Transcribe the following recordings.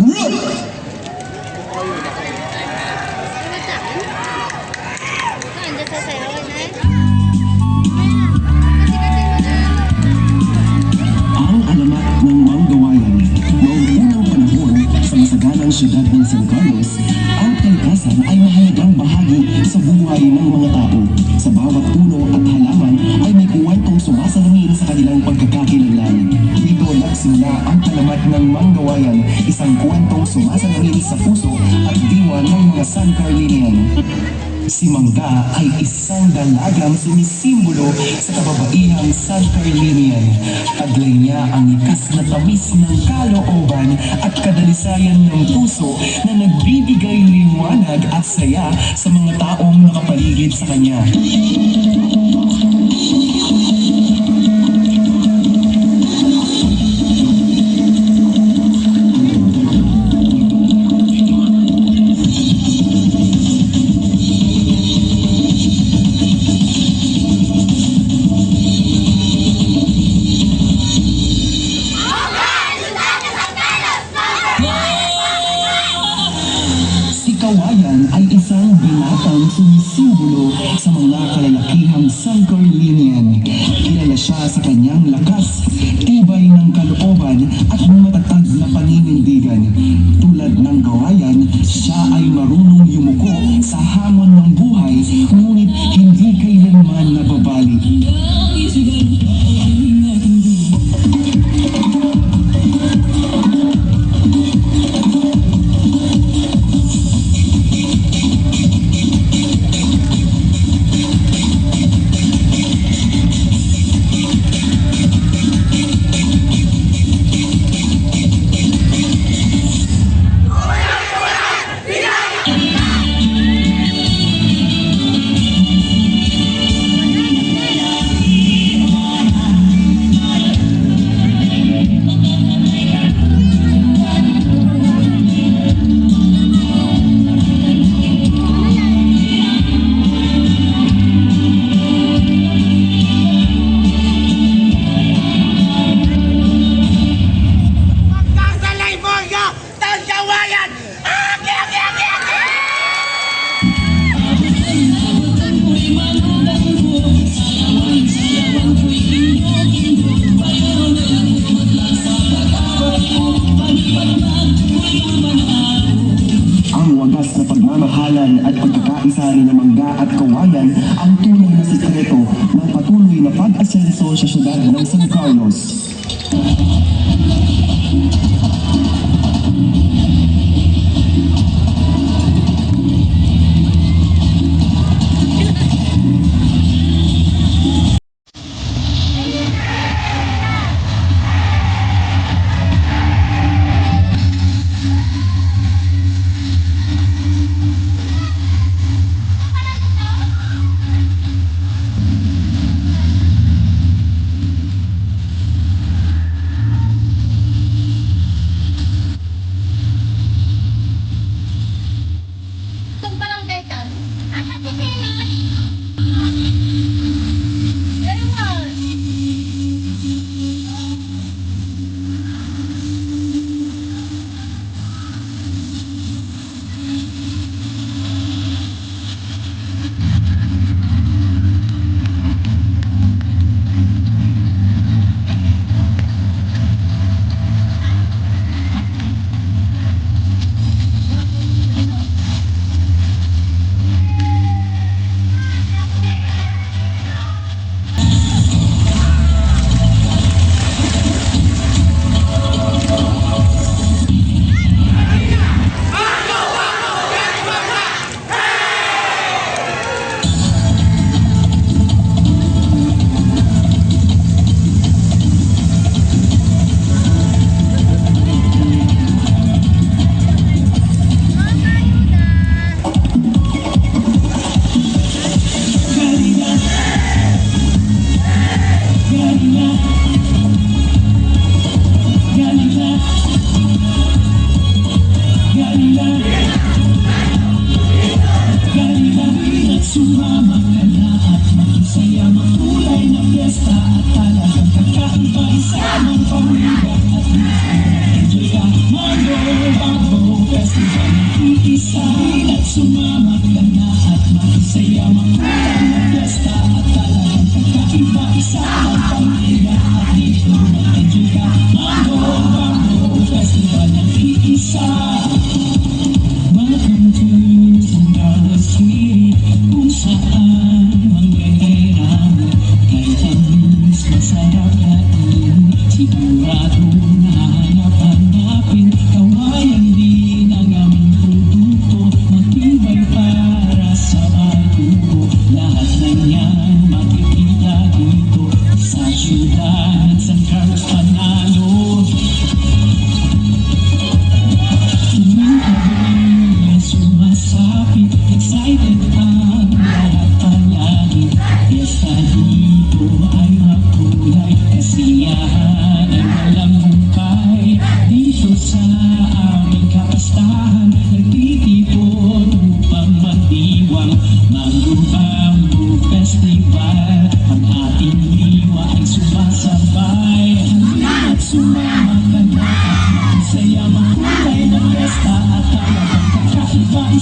Ang alamat ng Manggawayan. Noong unang panahon sa masaganang syudad ng San Carlos, ang kalikasan ay mahalagang bahagi sa buhay ng mga tao. Sa bawat puno at halaman ay may kwentong sumasalamin sa kanilang pagkakakilanlan. Dito nagsimula ang alamat ng Manggawayan, isang kwentong sumasalamin sa puso at diwa ng mga San Carlinian. Si Mangga ay isang dalagang sumisimbolo sa kababaihang San Carlinian. Taglay niya ang likas na tamis ng kalooban at kadalisayan ng puso na nagbibigay liwanag at saya sa mga taong nakapaligid sa kanya. Kawayan ay isang binatang sumisimbolo sa mga kalalakihang San Carlinian. Kilala siya sa kanyang lakas, tibay ng kalooban at matatag na paninindigan. Tulad ng kawayan, siya ay marunong yumuko sa hamon ng buhay, ngunit hindi kailanman nababali. Pagmamahalan at pagkakaisa ni Mangga at Kawayan ang tunay na sikreto ng patuloy na pag-asenso sa syudad ng San Carlos.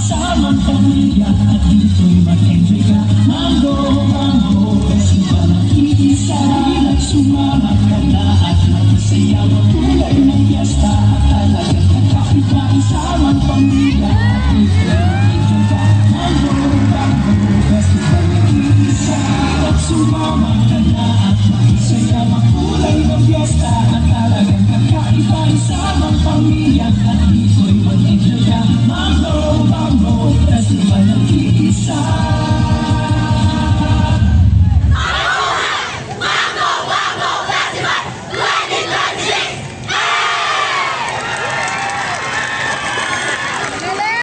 kasama